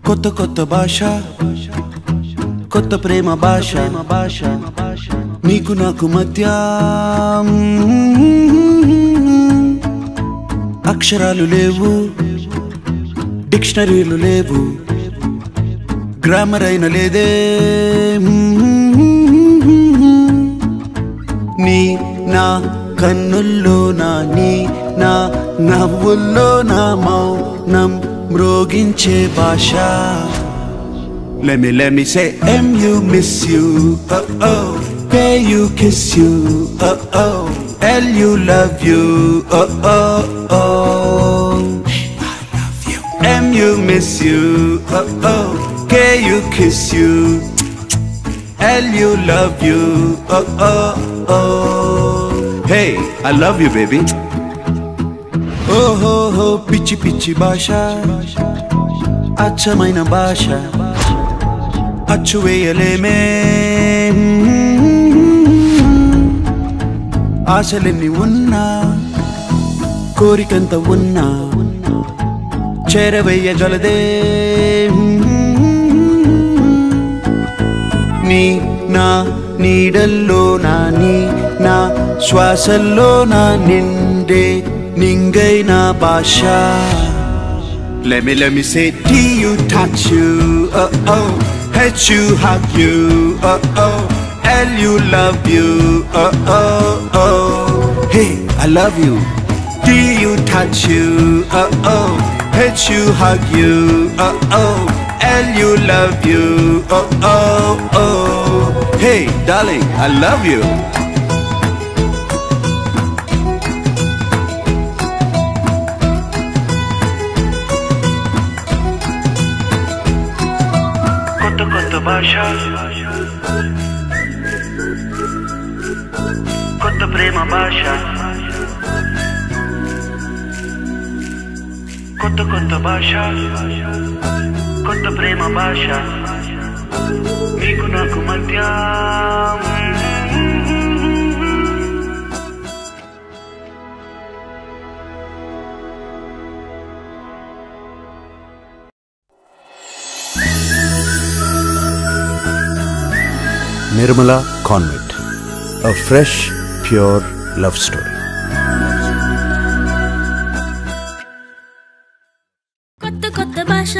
కొత్త కొత్త భాష కొత్త ప్రేమ భాష నీకు నాకు మధ్య అక్షరాలు లేవు డిక్షనరీలు లేవు గ్రామర్ అయిన లేదే నీ నా కన్నుల్లో నా నీ నా నవ్వుల్లో నా మౌనం మ్రోగించే భాష. Let me say M-U miss you, oh-oh. K-U kiss you, oh-oh. L-U love you, oh-oh-oh. I love you. M-U miss you, oh-oh. K-U kiss you. L-U love you, oh-oh-oh. Hey, I love you baby. Oh ho ho, పిచ్చి పిచ్చి భాష అచ్చమైన భాష అచ్చు వేయలేమే ఆశలెన్ని ఉన్నా కోరికంత ఉన్నా చేరవేయగలదే నీ నా నీడల్లో నా నీ నా శ్వాసల్లో నా నిండే నింగైన భాష. Let me say T-U touch you, oh-oh. H-U hug you, oh-oh. L-U love you, oh-oh-oh. Hey, I love you. T-U touch you, oh-oh. H-U hug you, oh-oh. L-U love you, oh-oh-oh. Hey, darling, I love you. కొత్త భాష కొత్త ప్రేమ భాష కొత్త భాష కొత్త ప్రేమ భాష నీకు నాకు మధ్య Nirmala Convent, a fresh, pure love story. కొత్త భాష